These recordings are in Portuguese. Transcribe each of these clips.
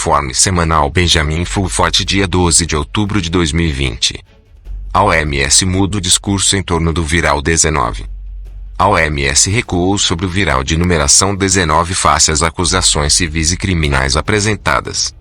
Informe semanal Benjamin Fulford, dia 12 de outubro de 2020. A OMS muda o discurso em torno do viral 19. A OMS recuou sobre o viral de numeração 19 face às acusações civis e criminais apresentadas.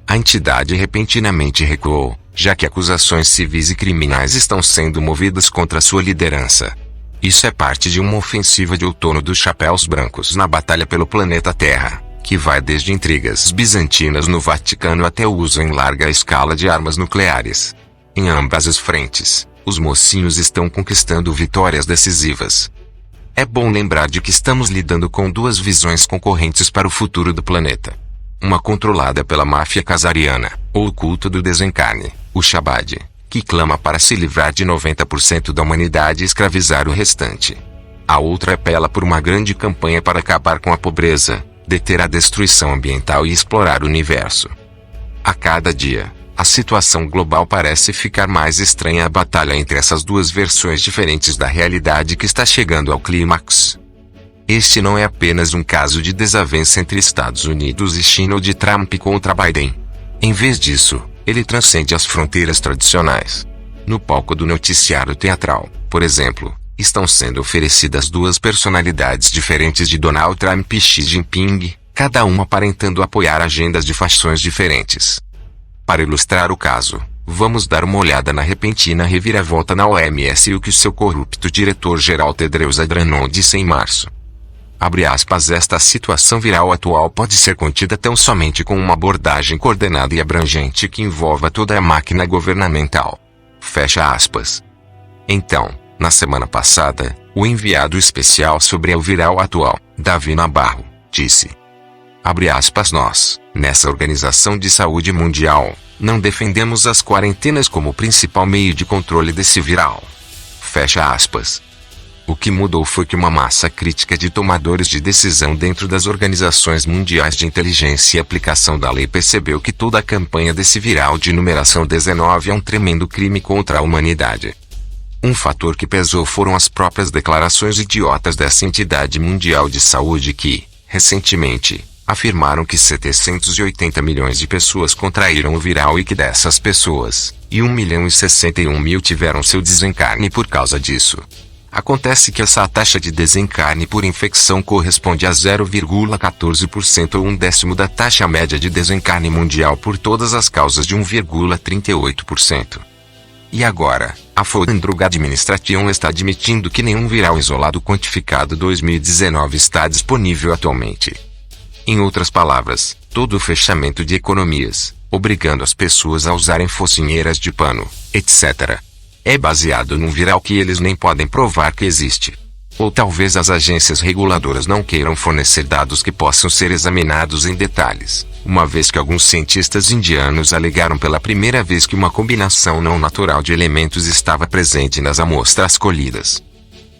A entidade repentinamente recuou, já que acusações civis e criminais estão sendo movidas contra sua liderança. Isso é parte de uma ofensiva de outono dos chapéus brancos na batalha pelo planeta Terra, que vai desde intrigas bizantinas no Vaticano até o uso em larga escala de armas nucleares. Em ambas as frentes, os mocinhos estão conquistando vitórias decisivas. É bom lembrar de que estamos lidando com duas visões concorrentes para o futuro do planeta. Uma controlada pela máfia casariana, ou o culto do desencarne, o Shabbat, que clama para se livrar de 90% da humanidade e escravizar o restante. A outra apela por uma grande campanha para acabar com a pobreza, deter a destruição ambiental e explorar o universo. A cada dia, a situação global parece ficar mais estranha. A batalha entre essas duas versões diferentes da realidade que está chegando ao clímax. Este não é apenas um caso de desavença entre Estados Unidos e China ou de Trump contra Biden. Em vez disso, ele transcende as fronteiras tradicionais. No palco do noticiário teatral, por exemplo, estão sendo oferecidas duas personalidades diferentes de Donald Trump e Xi Jinping, cada uma aparentando apoiar agendas de fações diferentes. Para ilustrar o caso, vamos dar uma olhada na repentina reviravolta na OMS e o que seu corrupto diretor-geral Tedros Adhanom disse em março. Abre aspas, esta situação viral atual pode ser contida tão somente com uma abordagem coordenada e abrangente que envolva toda a máquina governamental. Fecha aspas. Então, na semana passada, o enviado especial sobre o viral atual, Davi Nabarro, disse: abre aspas, nós, nessa Organização de Saúde Mundial, não defendemos as quarentenas como principal meio de controle desse viral. Fecha aspas. O que mudou foi que uma massa crítica de tomadores de decisão dentro das organizações mundiais de inteligência e aplicação da lei percebeu que toda a campanha desse viral de numeração 19 é um tremendo crime contra a humanidade. Um fator que pesou foram as próprias declarações idiotas dessa entidade mundial de saúde que, recentemente, afirmaram que 780 milhões de pessoas contraíram o viral e que dessas pessoas, 1.061.000 tiveram seu desencarne por causa disso. Acontece que essa taxa de desencarne por infecção corresponde a 0,14% ou 1/10 da taxa média de desencarne mundial por todas as causas de 1,38%. E agora, a Food and Drug Administration está admitindo que nenhum viral isolado quantificado 2019 está disponível atualmente. Em outras palavras, todo o fechamento de economias, obrigando as pessoas a usarem focinheiras de pano, etc., é baseado num viral que eles nem podem provar que existe. Ou talvez as agências reguladoras não queiram fornecer dados que possam ser examinados em detalhes, uma vez que alguns cientistas indianos alegaram pela primeira vez que uma combinação não natural de elementos estava presente nas amostras colhidas.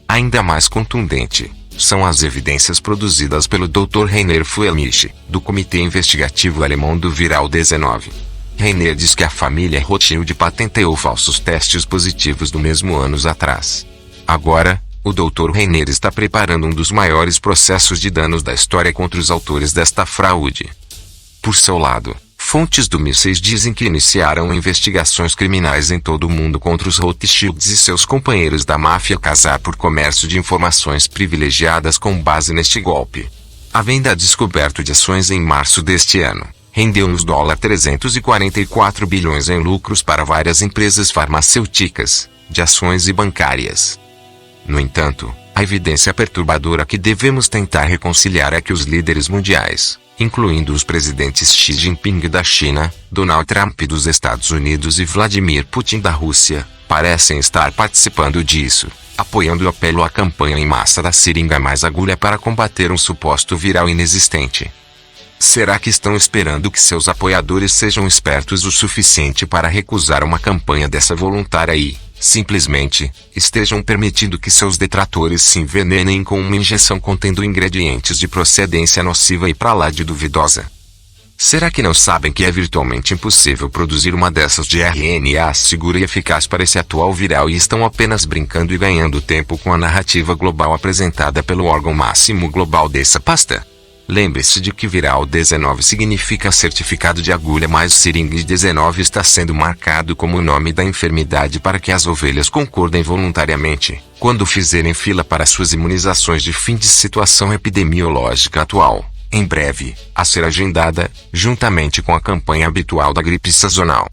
Ainda mais contundente são as evidências produzidas pelo Dr. Rainer Fuellmich, do Comitê Investigativo Alemão do Viral 19. Rainer diz que a família Rothschild patenteou falsos testes positivos no mesmo anos atrás. Agora, o Dr. Rainer está preparando um dos maiores processos de danos da história contra os autores desta fraude. Por seu lado, fontes do Mises dizem que iniciaram investigações criminais em todo o mundo contra os Rothschilds e seus companheiros da máfia Khazar por comércio de informações privilegiadas com base neste golpe. A venda a descoberto de ações em março deste ano rendeu uns $344 bilhões em lucros para várias empresas farmacêuticas, de ações e bancárias. No entanto, a evidência perturbadora que devemos tentar reconciliar é que os líderes mundiais, incluindo os presidentes Xi Jinping da China, Donald Trump dos Estados Unidos e Vladimir Putin da Rússia, parecem estar participando disso, apoiando o apelo à campanha em massa da seringa mais agulha para combater um suposto viral inexistente. Será que estão esperando que seus apoiadores sejam espertos o suficiente para recusar uma campanha dessa voluntária e, simplesmente, estejam permitindo que seus detratores se envenenem com uma injeção contendo ingredientes de procedência nociva e pra lá de duvidosa? Será que não sabem que é virtualmente impossível produzir uma dessas de RNA segura e eficaz para esse atual viral e estão apenas brincando e ganhando tempo com a narrativa global apresentada pelo órgão máximo global dessa pasta? Lembre-se de que viral 19 significa certificado de agulha mais seringa e 19 está sendo marcado como o nome da enfermidade para que as ovelhas concordem voluntariamente, quando fizerem fila para suas imunizações de fim de situação epidemiológica atual, em breve, a ser agendada, juntamente com a campanha habitual da gripe sazonal.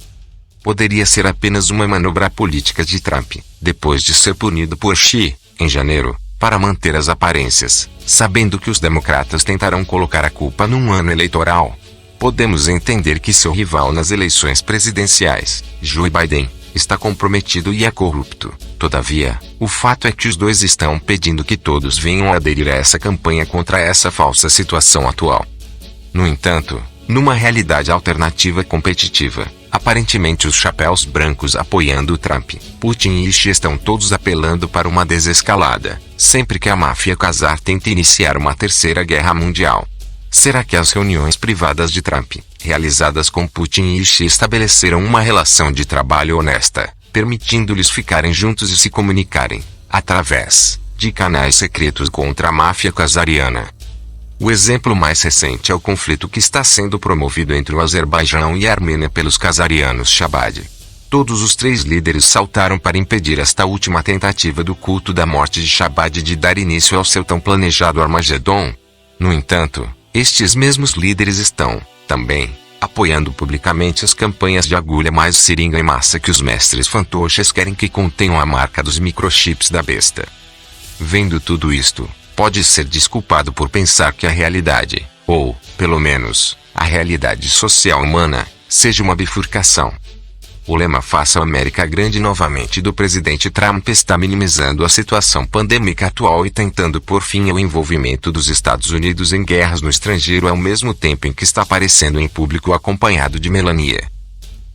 Poderia ser apenas uma manobra política de Trump, depois de ser punido por Xi, em janeiro, para manter as aparências, sabendo que os democratas tentarão colocar a culpa num ano eleitoral. Podemos entender que seu rival nas eleições presidenciais, Joe Biden, está comprometido e é corrupto. Todavia, o fato é que os dois estão pedindo que todos venham a aderir a essa campanha contra essa falsa situação atual. No entanto, numa realidade alternativa competitiva, aparentemente os chapéus brancos apoiando Trump, Putin e Xi estão todos apelando para uma desescalada, sempre que a máfia Khazar tenta iniciar uma terceira guerra mundial. Será que as reuniões privadas de Trump, realizadas com Putin e Xi, estabeleceram uma relação de trabalho honesta, permitindo-lhes ficarem juntos e se comunicarem, através de canais secretos contra a máfia khazariana? O exemplo mais recente é o conflito que está sendo promovido entre o Azerbaijão e a Armênia pelos khazarianos Chabad. Todos os três líderes saltaram para impedir esta última tentativa do culto da morte de Chabad de dar início ao seu tão planejado Armagedon. No entanto, estes mesmos líderes estão, também, apoiando publicamente as campanhas de agulha mais seringa em massa que os mestres fantoches querem que contenham a marca dos microchips da besta. Vendo tudo isto, pode ser desculpado por pensar que a realidade, ou, pelo menos, a realidade social humana, seja uma bifurcação. O lema Faça a América Grande novamente do presidente Trump está minimizando a situação pandêmica atual e tentando pôr fim ao envolvimento dos Estados Unidos em guerras no estrangeiro ao mesmo tempo em que está aparecendo em público acompanhado de Melania.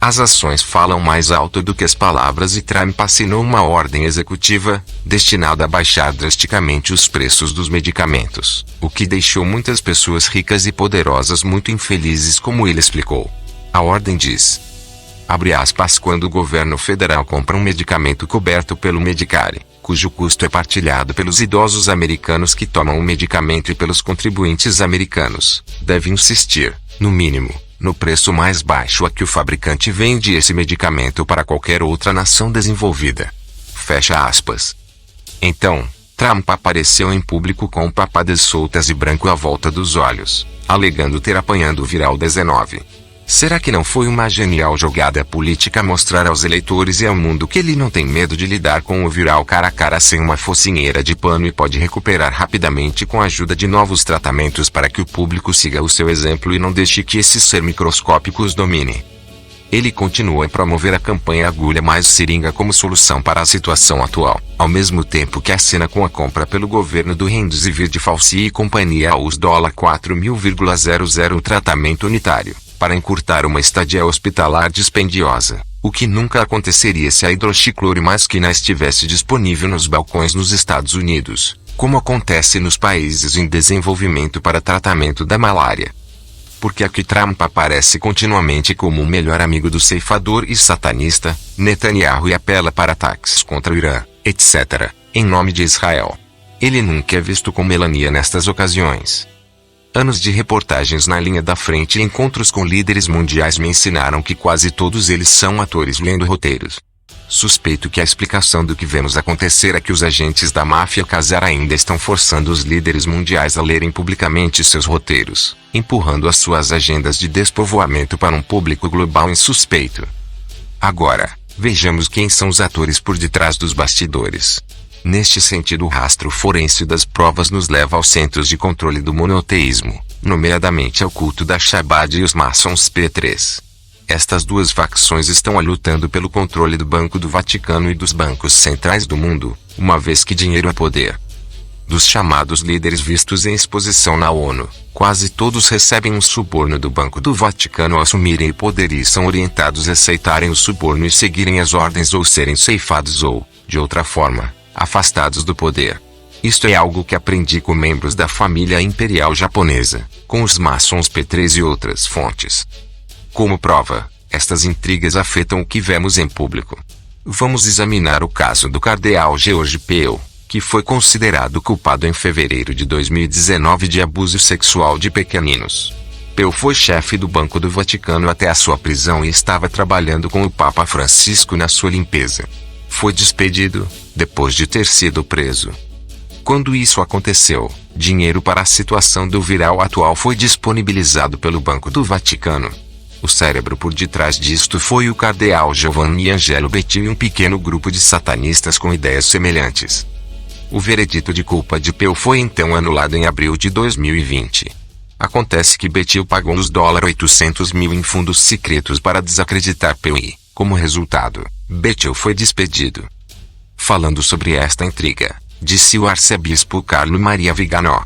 As ações falam mais alto do que as palavras e Trump assinou uma ordem executiva, destinada a baixar drasticamente os preços dos medicamentos, o que deixou muitas pessoas ricas e poderosas muito infelizes, como ele explicou. A ordem diz: abre aspas, quando o governo federal compra um medicamento coberto pelo Medicare, cujo custo é partilhado pelos idosos americanos que tomam o medicamento e pelos contribuintes americanos, deve insistir, no mínimo, no preço mais baixo a que o fabricante vende esse medicamento para qualquer outra nação desenvolvida. Fecha aspas. Então, Trump apareceu em público com papadas soltas e branco à volta dos olhos, alegando ter apanhado o viral 19. Será que não foi uma genial jogada política mostrar aos eleitores e ao mundo que ele não tem medo de lidar com o viral cara a cara sem uma focinheira de pano e pode recuperar rapidamente com a ajuda de novos tratamentos para que o público siga o seu exemplo e não deixe que esses ser microscópicos domine? Ele continua a promover a campanha agulha mais seringa como solução para a situação atual, ao mesmo tempo que acena com a compra pelo governo do Remdesivir de Fauci e companhia aos $4.000 tratamento unitário, para encurtar uma estadia hospitalar dispendiosa, o que nunca aconteceria se a hidroxicloroquina estivesse disponível nos balcões nos Estados Unidos, como acontece nos países em desenvolvimento para tratamento da malária. Porque aqui Trump aparece continuamente como o melhor amigo do ceifador e satanista, Netanyahu, e apela para ataques contra o Irã, etc., em nome de Israel. Ele nunca é visto com Melania nestas ocasiões. Anos de reportagens na linha da frente e encontros com líderes mundiais me ensinaram que quase todos eles são atores lendo roteiros. Suspeito que a explicação do que vemos acontecer é que os agentes da máfia Khazar ainda estão forçando os líderes mundiais a lerem publicamente seus roteiros, empurrando as suas agendas de despovoamento para um público global insuspeito. Agora, vejamos quem são os atores por detrás dos bastidores. Neste sentido, o rastro forense das provas nos leva aos centros de controle do monoteísmo, nomeadamente ao culto da Chabad e os maçons P3. Estas duas facções estão lutando pelo controle do Banco do Vaticano e dos bancos centrais do mundo, uma vez que dinheiro é poder. Dos chamados líderes vistos em exposição na ONU, quase todos recebem um suborno do Banco do Vaticano ao assumirem o poder e são orientados a aceitarem o suborno e seguirem as ordens ou serem ceifados ou, de outra forma, afastados do poder. Isto é algo que aprendi com membros da família imperial japonesa, com os maçons P3 e outras fontes. Como prova, estas intrigas afetam o que vemos em público. Vamos examinar o caso do cardeal George Pell, que foi considerado culpado em fevereiro de 2019 de abuso sexual de pequeninos. Peu foi chefe do Banco do Vaticano até a sua prisão e estava trabalhando com o Papa Francisco na sua limpeza. Foi despedido, depois de ter sido preso. Quando isso aconteceu, dinheiro para a situação do viral atual foi disponibilizado pelo Banco do Vaticano. O cérebro por detrás disto foi o cardeal Giovanni Angelo Bettil e um pequeno grupo de satanistas com ideias semelhantes. O veredito de culpa de Peu foi então anulado em abril de 2020. Acontece que Bettil pagou os $800 mil em fundos secretos para desacreditar Peu e, como resultado, Bettil foi despedido. Falando sobre esta intriga, disse o arcebispo Carlo Maria Viganò: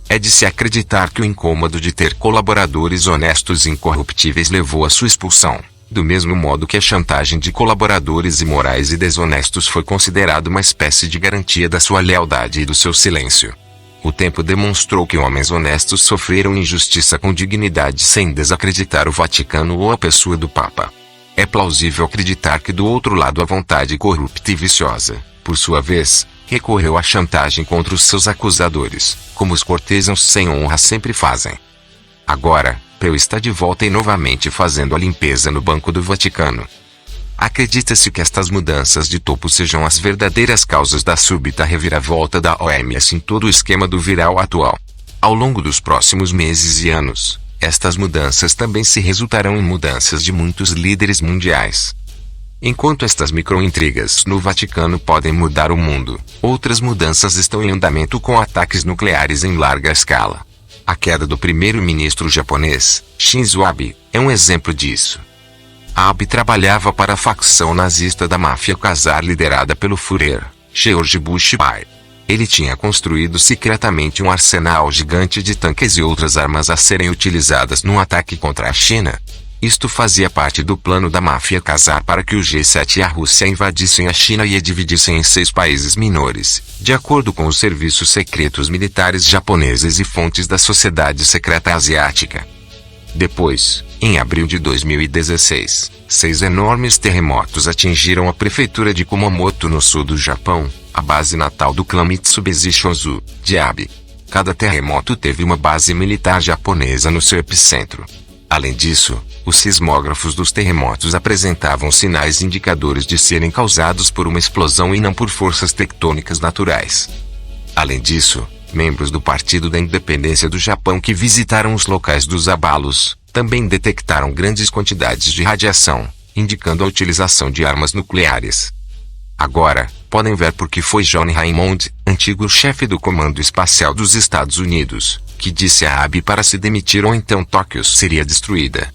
é de se acreditar que o incômodo de ter colaboradores honestos e incorruptíveis levou à sua expulsão, do mesmo modo que a chantagem de colaboradores imorais e desonestos foi considerada uma espécie de garantia da sua lealdade e do seu silêncio. O tempo demonstrou que homens honestos sofreram injustiça com dignidade sem desacreditar o Vaticano ou a pessoa do Papa. É plausível acreditar que do outro lado a vontade corrupta e viciosa, por sua vez, recorreu à chantagem contra os seus acusadores, como os cortesãos sem honra sempre fazem. Agora, Peu está de volta e novamente fazendo a limpeza no Banco do Vaticano. Acredita-se que estas mudanças de topo sejam as verdadeiras causas da súbita reviravolta da OMS em todo o esquema do viral atual. Ao longo dos próximos meses e anos, estas mudanças também se resultarão em mudanças de muitos líderes mundiais. Enquanto estas microintrigas no Vaticano podem mudar o mundo, outras mudanças estão em andamento com ataques nucleares em larga escala. A queda do primeiro-ministro japonês, Shinzo Abe, é um exemplo disso. Abe trabalhava para a facção nazista da máfia Khazar liderada pelo Führer, George Bush pai. Ele tinha construído secretamente um arsenal gigante de tanques e outras armas a serem utilizadas num ataque contra a China. Isto fazia parte do plano da máfia Khazar para que o G7 e a Rússia invadissem a China e a dividissem em 6 países menores, de acordo com os serviços secretos militares japoneses e fontes da sociedade secreta asiática. Depois, em abril de 2016, 6 enormes terremotos atingiram a prefeitura de Kumamoto no sul do Japão, a base natal do clã Mitsubishi Shozu, de Abe. Cada terremoto teve uma base militar japonesa no seu epicentro. Além disso, os sismógrafos dos terremotos apresentavam sinais indicadores de serem causados por uma explosão e não por forças tectônicas naturais. Além disso, membros do Partido da Independência do Japão que visitaram os locais dos abalos, também detectaram grandes quantidades de radiação, indicando a utilização de armas nucleares. Agora, podem ver por que foi John Raymond, antigo chefe do Comando Espacial dos Estados Unidos, que disse a Abe para se demitir ou então Tóquio seria destruída.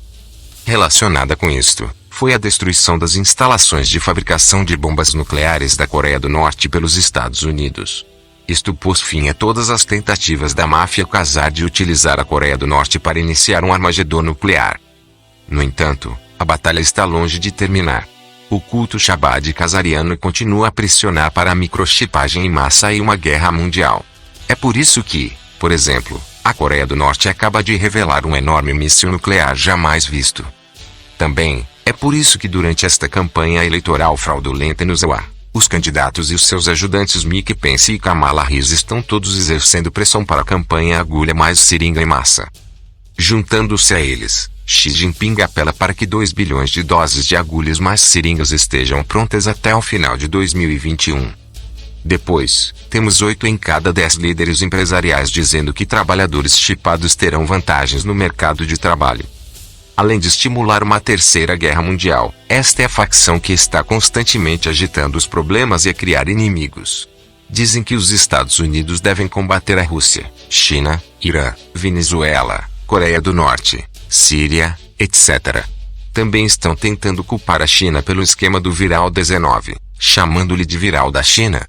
Relacionada com isto, foi a destruição das instalações de fabricação de bombas nucleares da Coreia do Norte pelos Estados Unidos. Isto pôs fim a todas as tentativas da máfia Khazar de utilizar a Coreia do Norte para iniciar um armagedon nuclear. No entanto, a batalha está longe de terminar. O culto Shabbat khazariano continua a pressionar para a microchipagem em massa e uma guerra mundial. É por isso que, por exemplo, a Coreia do Norte acaba de revelar um enorme míssil nuclear jamais visto. Também, é por isso que durante esta campanha eleitoral fraudulenta no Iowa, os candidatos e os seus ajudantes Mike Pence e Kamala Harris estão todos exercendo pressão para a campanha agulha mais seringa em massa. Juntando-se a eles, Xi Jinping apela para que 2 bilhões de doses de agulhas mais seringas estejam prontas até o final de 2021. Depois, temos 8 em cada 10 líderes empresariais dizendo que trabalhadores chipados terão vantagens no mercado de trabalho. Além de estimular uma terceira guerra mundial, esta é a facção que está constantemente agitando os problemas e a criar inimigos. Dizem que os Estados Unidos devem combater a Rússia, China, Irã, Venezuela, Coreia do Norte, Síria, etc. Também estão tentando culpar a China pelo esquema do Viral 19, chamando-lhe de Viral da China.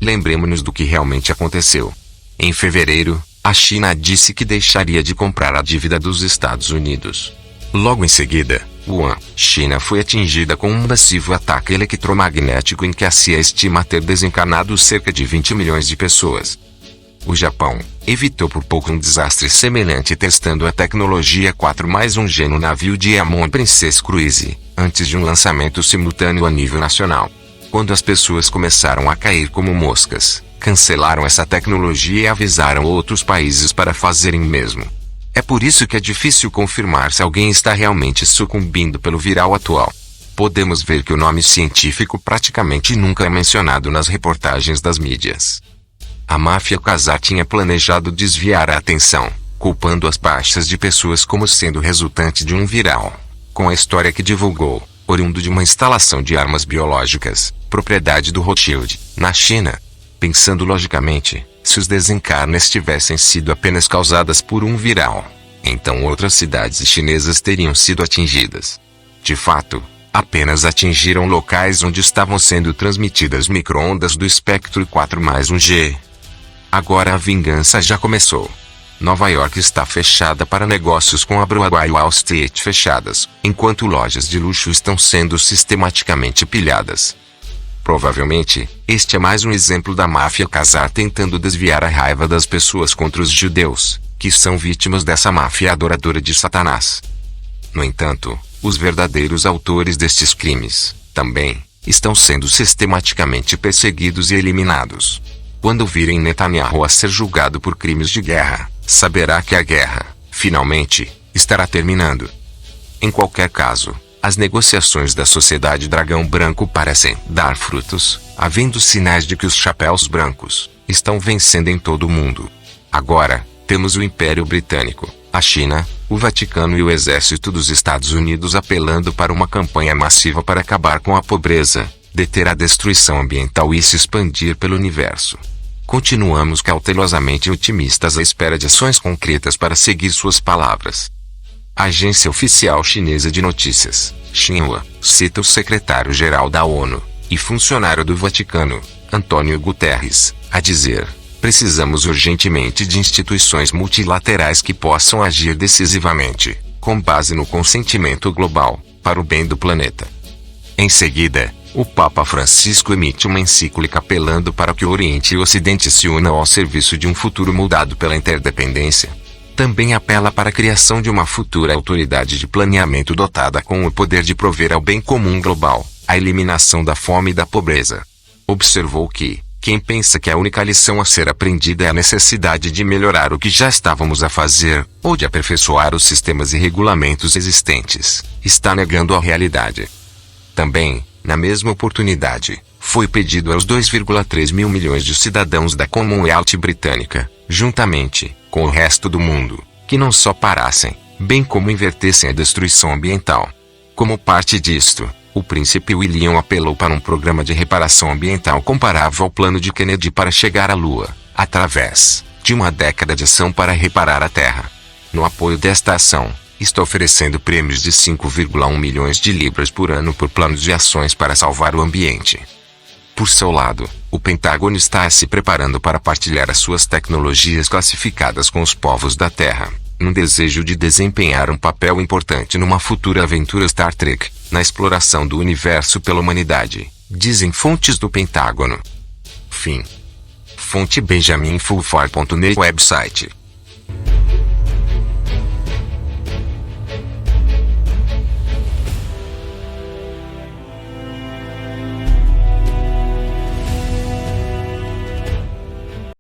Lembremos-nos do que realmente aconteceu. Em fevereiro, a China disse que deixaria de comprar a dívida dos Estados Unidos. Logo em seguida, Wuhan, China foi atingida com um massivo ataque eletromagnético em que a CIA estima ter desencarnado cerca de 20 milhões de pessoas. O Japão evitou por pouco um desastre semelhante testando a tecnologia 4+1G no navio Diamond Princess Cruise, antes de um lançamento simultâneo a nível nacional. Quando as pessoas começaram a cair como moscas, cancelaram essa tecnologia e avisaram outros países para fazerem o mesmo. É por isso que é difícil confirmar se alguém está realmente sucumbindo pelo viral atual. Podemos ver que o nome científico praticamente nunca é mencionado nas reportagens das mídias. A máfia Khazar tinha planejado desviar a atenção, culpando as baixas de pessoas como sendo resultante de um viral, com a história que divulgou, oriundo de uma instalação de armas biológicas, propriedade do Rothschild, na China. Pensando logicamente, se os desencarnes tivessem sido apenas causadas por um viral, então outras cidades chinesas teriam sido atingidas. De fato, apenas atingiram locais onde estavam sendo transmitidas micro-ondas do espectro 4+1G. Agora a vingança já começou. Nova York está fechada para negócios com a Broadway e Wall Street fechadas, enquanto lojas de luxo estão sendo sistematicamente pilhadas. Provavelmente, este é mais um exemplo da máfia Khazar tentando desviar a raiva das pessoas contra os judeus, que são vítimas dessa máfia adoradora de Satanás. No entanto, os verdadeiros autores destes crimes, também, estão sendo sistematicamente perseguidos e eliminados. Quando virem Netanyahu a ser julgado por crimes de guerra, saberá que a guerra, finalmente, estará terminando. Em qualquer caso, as negociações da Sociedade Dragão Branco parecem dar frutos, havendo sinais de que os chapéus brancos estão vencendo em todo o mundo. Agora, temos o Império Britânico, a China, o Vaticano e o Exército dos Estados Unidos apelando para uma campanha massiva para acabar com a pobreza, deter a destruição ambiental e se expandir pelo universo. Continuamos cautelosamente otimistas à espera de ações concretas para seguir suas palavras. A agência oficial chinesa de notícias, Xinhua, cita o secretário-geral da ONU e funcionário do Vaticano, Antônio Guterres, a dizer: precisamos urgentemente de instituições multilaterais que possam agir decisivamente, com base no consentimento global, para o bem do planeta. Em seguida, o Papa Francisco emite uma encíclica apelando para que o Oriente e o Ocidente se unam ao serviço de um futuro moldado pela interdependência. Também apela para a criação de uma futura autoridade de planeamento dotada com o poder de prover ao bem comum global, a eliminação da fome e da pobreza. Observou que, quem pensa que a única lição a ser aprendida é a necessidade de melhorar o que já estávamos a fazer, ou de aperfeiçoar os sistemas e regulamentos existentes, está negando a realidade. Também, na mesma oportunidade, foi pedido aos 2,3 mil milhões de cidadãos da Commonwealth britânica, juntamente com o resto do mundo, que não só parassem, bem como invertessem a destruição ambiental. Como parte disto, o príncipe William apelou para um programa de reparação ambiental comparável ao plano de Kennedy para chegar à Lua, através de uma década de ação para reparar a Terra. No apoio desta ação, está oferecendo prêmios de 5,1 milhões de libras por ano por planos de ações para salvar o ambiente. Por seu lado, o Pentágono está se preparando para partilhar as suas tecnologias classificadas com os povos da Terra, num desejo de desempenhar um papel importante numa futura aventura Star Trek, na exploração do universo pela humanidade, dizem fontes do Pentágono. Fim. Fonte BenjaminFulford.net Website